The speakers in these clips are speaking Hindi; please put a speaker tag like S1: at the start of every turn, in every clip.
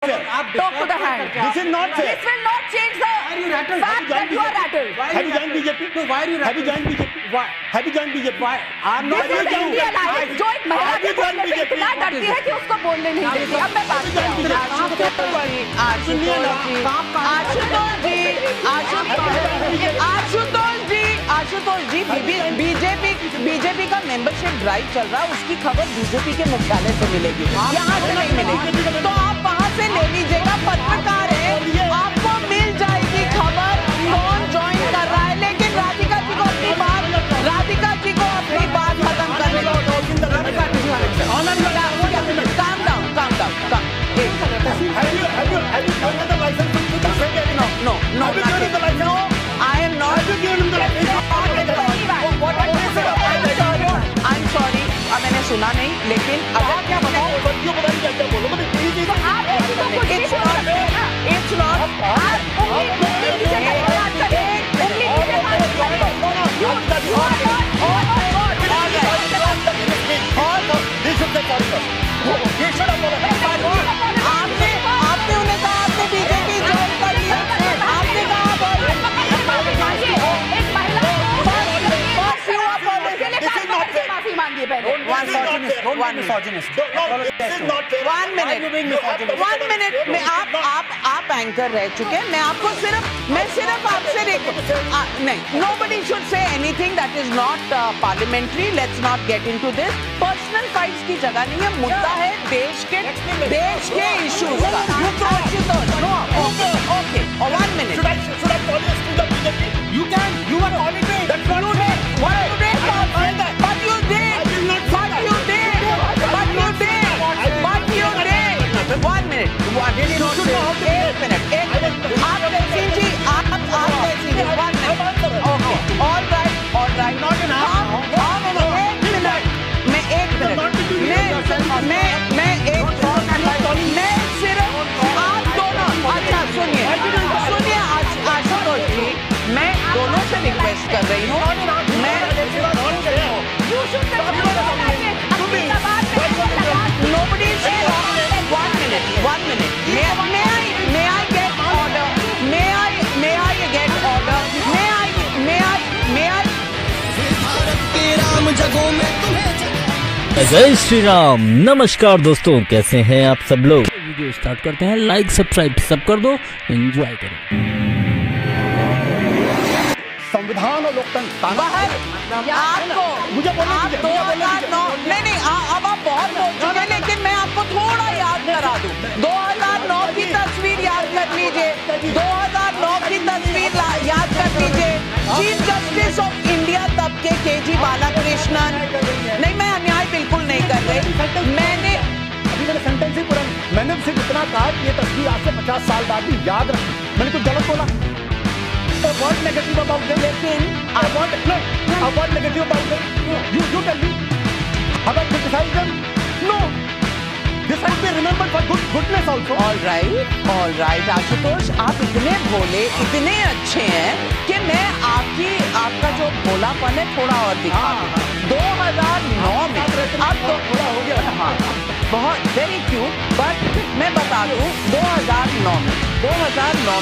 S1: Talk to the hand.
S2: This is not fair.
S1: This will not change the fact that you are rattled.
S2: Have you joined BJP?
S3: No, why are you
S2: Have you joined BJP?
S3: Why?
S2: Have you joined BJP?
S3: Why? I'm not.
S1: This is India Alliance जो एक महिला के बोलने से इतना डरती है कि उसको बोलने नहीं देती। अब मैं बात
S4: आशुतोष जी बीजेपी का मेंबरशिप ड्राइव चल रहा है, उसकी खबर बीजेपी के मुख्यालय से मिलेगी, यहाँ से नहीं मिलेगी, तो आप वहाँ से ले लीजिएगा। पत्रकार है, आपको मिल जाएगी खबर कौन ज्वाइन कर रहा है, लेकिन राधिका जी को अपनी बात खत्म करने दो। Calm down. No, I am not. I'm sorry, मैंने सुना नहीं, लेकिन अगर क्या बताओ, it's not. आपने उन्हें कहा आपने बीजेपी ज्वाइन कर लिया, आपने कहा
S1: माफी मांगिए पहले।
S4: One minute में आप एंकर रह चुके हैं, मैं सिर्फ आपसे नहीं, nobody should say anything that is not parliamentary. Let's not get into this. Personal fights की जगह नहीं है, मुद्दा है देश के इश्यूज का। Okay, 1 minute.
S2: Should I call you to the BJP?
S3: You can. You are calling me.
S2: That's not fair.
S3: Why?
S4: But you did. 1 minute. 1 minute. आप जैसी जी, आप जैसी जी, 1 minute. Okay. All right.
S3: Not enough.
S4: मैं सिर्फ आप दोनों, अच्छा सुनिए आशुतोष जी, मैं दोनों से रिक्वेस्ट कर रही हूँ, nobody say 1 minute. May I get order?
S5: जय श्री राम। नमस्कार दोस्तों, कैसे हैं आप सब लोग। वीडियो स्टार्ट करते हैं, लाइक सब्सक्राइब सब कर दो, एंजॉय करो।
S2: संविधान और लोकतंत्र
S4: आपको
S2: मुझे बोलने
S4: आप
S2: दीजिए,
S4: 2009 नहीं अब आप बहुत बोल चुके हैं, लेकिन मैं आपको थोड़ा याद करा दूं। 2009 की तस्वीर याद कर लीजिए, 2009 की तस्वीर याद कर लीजिए। चीफ जस्टिस ऑफ इंडिया तब के केजी बालाकृष्णन, नहीं मैं अन्याय बिल्कुल नहीं कर रही, मैंने
S2: सेंटेंस ही पूरा, मैंने सिर्फ इतना कहा कि ये तस्वीर आज से 50 साल बाद भी याद रखी। मैंने कुछ गलत बोला? What negative about them?
S4: लेकिन
S2: what negative about them? You tell me. Have I criticized them? No. This will be remembered for goodness also.
S4: All right, Ashutosh, आप इतने भोले, इतने अच्छे हैं कि मैं आपका जो भोलापन है थोड़ा और दिखा। 2009 में अब तो
S2: थोड़ा हो गया।
S4: हाँ, बहुत वेरी क्यूट, बट मैं बता दूं 2009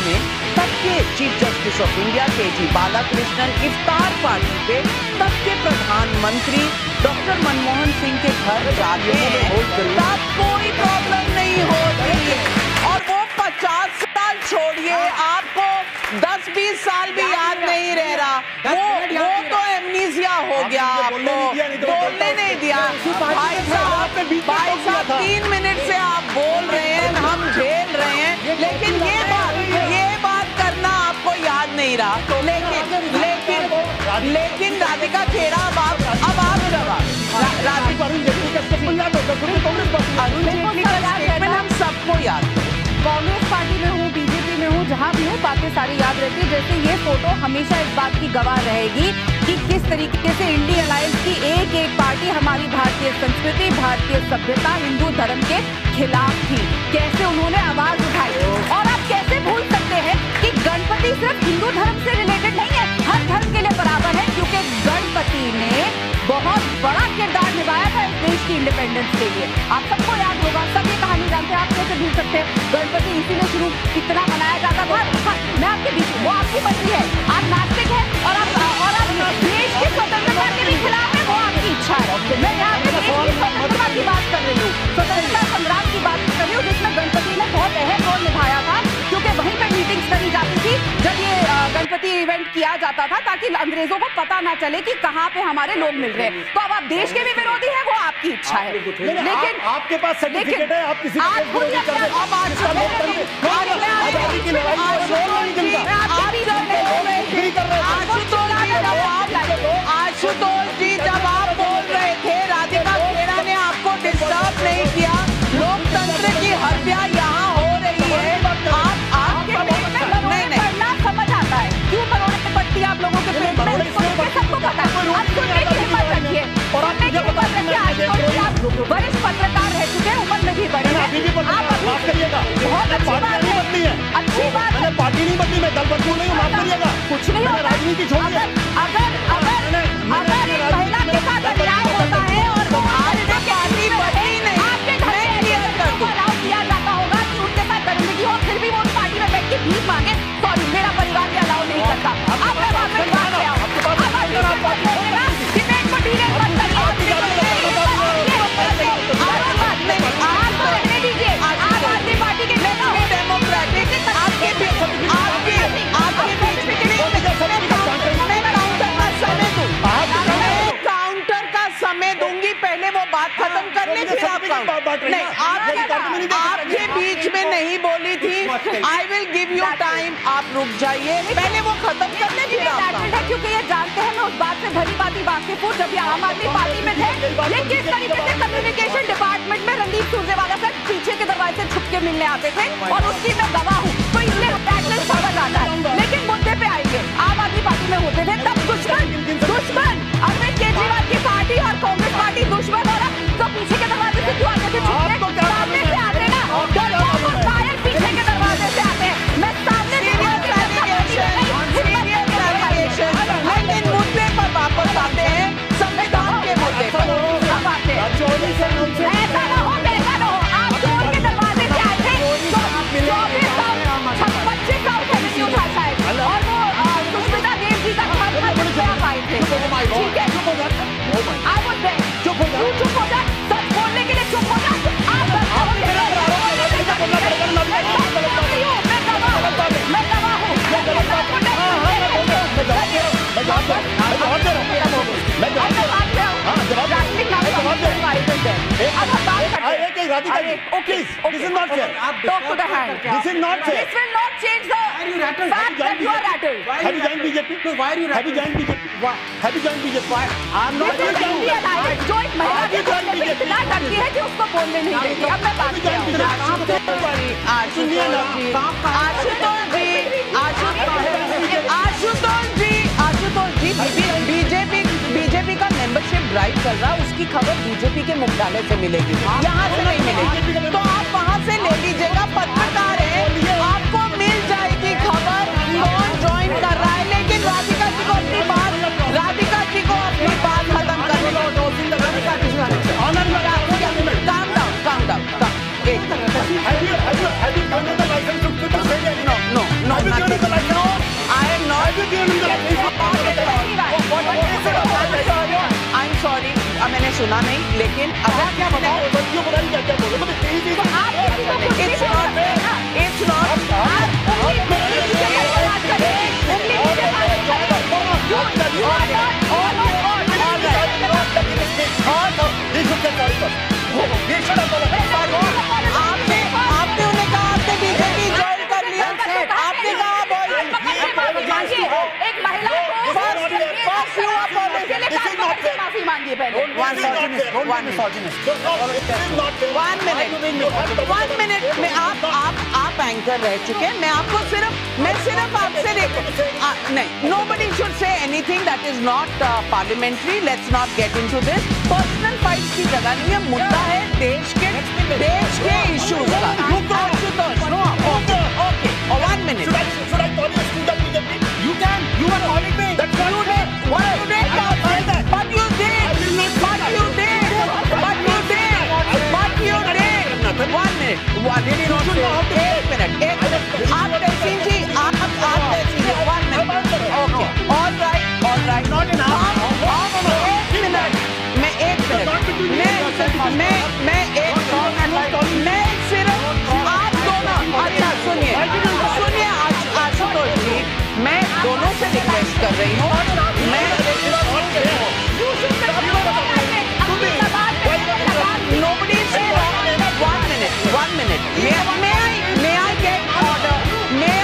S4: में तब के chief justice of India K G Balakrishnan इफ्तार पार्टी पे तब के प्रधानमंत्री डॉक्टर मनमोहन सिंह के घर जाते हैं, तब कोई प्रॉब्लम नहीं होती, और वो 50 साल छोड़िए, आपको 10-20 साल भी याद नहीं रह रहा, वो तो एमनीसिया हो गया, आपको बोलने नहीं दिया। भाई साहब 3 मिनट से आप बोल रहे हैं, हम झेल रहे हैं, लेकिन ये बात करना आपको याद नहीं रहा। लेकिन राधिका खेड़ा अब आप जवाब अरुण जेटली का स्टेटमेंट हम सबको याद है।
S1: कांग्रेस पार्टी में हूँ, बीजेपी में हूँ, जहाँ भी हूँ, बातें सारी याद रहती है। जैसे ये फोटो हमेशा इस बात की गवाह रहेगी कि किस तरीके से इंडिया अलायंस की एक पार्टी हमारी भारतीय संस्कृति, भारतीय सभ्यता, हिंदू धर्म के खिलाफ थी, कैसे उन्होंने आवाज उठाई। और आप कैसे भूल सकते हैं कि गणपति सिर्फ हिंदू धर्म से रिलेटेड नहीं है, हर धर्म के लिए बराबर है, क्योंकि गणपति ने बहुत बड़ा किरदार निभाया था इस देश की इंडिपेंडेंस के लिए। आप सबको याद होगा, सब ये कहानी जानते हैं, आप कैसे भूल सकते हैं। गणपति इसीलिए शुरू कितना मनाया जाता था। मैं आपके बीच, वो आपकी मर्जी है, आप नास्तिक हैं और आप देश की स्वतंत्रता के भी खिलाफ है, वो आपकी इच्छा है। मैं यहाँ पे देश की स्वतंत्रता की बात कर रही हूँ, स्वतंत्रता संग्राम की बात कर रही हूँ, जिसमें गणपति ने बहुत अहम रोल निभाया था, क्योंकि वहीं पे मीटिंग्स करी जाती थी जब ये गणपति इवेंट किया जाता था, ताकि अंग्रेजों को पता ना चले कि कहाँ पे हमारे लोग मिल रहे हैं। तो अब आप देश के भी विरोधी हैं, वो आपकी इच्छा है, लेकिन
S2: आपके पास सर्टिफिकेट है, आप किसी
S1: आप खुद ही अपने अब
S4: आशुतोष जी, जब आप बोल रहे थे, राधिका खेड़ा ने आपको डिस्टर्ब नहीं किया। लोकतंत्र की हत्या यहाँ हो रही है, आपके पेट में बरोड़े पड़ना समझ आता है। क्यों बरोड़े पड़ती है आप लोगों के पेट में, सबको पता है। आप सुनने की हिम्मत रखिए, सुनने की हिम्मत रखिए। आशुतोष जी, आप वरिष्ठ पत्रकार रह चुके हैं, उम्र में भी बड़े हैं, आप
S2: माफ करिएगा,
S1: बहुत अच्छी बात है, अच्छी बात है।
S2: पार्टी नहीं बदली, मैं दल बदलू नहीं हूँ, माफ करिएगा।
S1: कुछ नहीं होता,
S2: राजनीति छोड़िए।
S1: अगर एक महिला के साथ अन्याय होता है और वो पार्टी बदली नहीं, आपके घर में अलाउ किया जाता होगा कि उनके साथ गंदगी हो, फिर भी वो उस पार्टी में बैठ के भीख मांगे, सॉरी मेरा परिवार ये अलाउ नहीं करता। अब मैं वापस बात पे आऊं, अब आप डिबेट को डीले मत करिए, आप तो रहने दीजिए, आप आदमी पार्टी के नेता हो, डेमोक्रेटिक आपके काउंटर का समय दूंगी, पहले वो बात खत्म कर ले, फिर आप नहीं, आपके बीच में नहीं बोली थी। I will give you time, आप रुक जाइए, पहले वो खत्म कर ले, फिर आप है, क्योंकि ये जानते हैं मैं उस बात से भली भांति वाकिफ हूँ। जब ये आम आदमी पार्टी में थे, ये किस तरीके से कम्युनिकेशन डिपार्टमेंट में रणदीप सुरजेवाला से पीछे के दरवाजे से छुप के मिलने आते थे, और उसकी मैं गवाह हूँ, तो इसलिए बैकलेस समझ आता है। लेकिन मुद्दे पे आएंगे, आम आदमी पार्टी में होते थे तब दुश्मन अरविंद केजरीवाल की पार्टी और कांग्रेस पार्टी दुश्मन, और तो पीछे के दरवाजे से क्यों आते थे, सामने से आते ना, पीछे के दरवाजे से आते हैं। मैं सामने लेकिन मुद्दे पर वापस आते हैं, संविधान के मुद्दे पर अब आते हैं। ऐसा ना हो, आप चोर के दरवाजे से आए थे, 25 उठा शायद, और वो सुष्मिता देव जी का आप आए थे, ठीक है, आप बोलते हैं चुप हो जा, सच बोलने के लिए चुप हो जा।
S2: Radhika, please, this is not fair.
S1: Talk to the hand.
S2: This is not fair.
S1: This will not change the fact that you are rattled.
S2: Have you joined BJP?
S3: No, why are you
S2: Have you joined BJP? Have you joined BJP? I'm not
S1: This is
S2: joining
S1: India
S2: you.
S1: Alliance, जो एक महिला के बोलने पे इतना डरती है कि उसको बोलने नहीं देती। अब मैं बात
S2: Have you joined BJP?
S4: Ashutosh ji, BJP का मेंबरशिप ड्राइव कर रहा, उसकी खबर बीजेपी के मुख्यालय से मिलेगी, यहाँ से नहीं मिलेगी, तो आप वहाँ से ले लीजिएगा। पत्रकार है, आपको मिल जाएगी खबर कौन ज्वाइन कर रहा है, लेकिन राधिका जी को अपनी बात खत्म करने दो। Calm down.
S2: Have you given the license to say that?
S4: No,
S2: Have you given the license?
S4: no, I am not.
S2: Have you given the license?
S4: I'm sorry, मैंने सुना नहीं, लेकिन अगर
S2: क्या बताओ, बच्चियों को क्या बोलो, मतलब तेजी से
S4: it's आपने उन्हें कहा आपने बीजेपी ज्वाइन कर लिया, आपने कहा
S1: एक महिला को माफी मांगी पहले।
S4: 1 minute में आप एंकर रह चुके हैं, मैं सिर्फ आपसे नहीं, nobody should say anything that is not parliamentary. Let's not get into this. Personal fights की जगह नहीं है, मुद्दा है देश के इश्यूज का। Okay, 1 minute.
S2: Should I call you a student BJP?
S3: You can. You are calling me.
S2: That's not
S4: You did. What you did? But you did. Minute, एक मिनट। आप तहसीन जी, आप तहसीन जी, 1 minute. Okay, all right, all right.
S3: Not in half.
S4: एक मिनट, मैं एक मिनट, मैं सिर्फ आप दोनों, अच्छा सुनिए आशुतोष जी, मैं दोनों से रिक्वेस्ट कर रही हूँ, मैं nobody say 1 minute, may I get order, may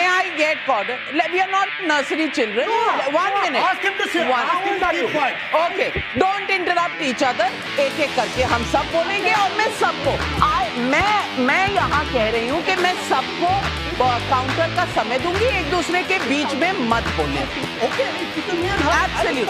S4: I get order, we are not nursery children. 1 minute.
S3: Ask him to sit. Ask him to keep quiet.
S4: Okay, don't interrupt each other. एक एक करके हम सब बोलेंगे और मैं सबको मैं यहाँ कह रही हूँ कि मैं सबको काउंटर का समय दूंगी, एक दूसरे के बीच में मत बोलें।
S3: Okay, it's me and her.
S4: Absolutely.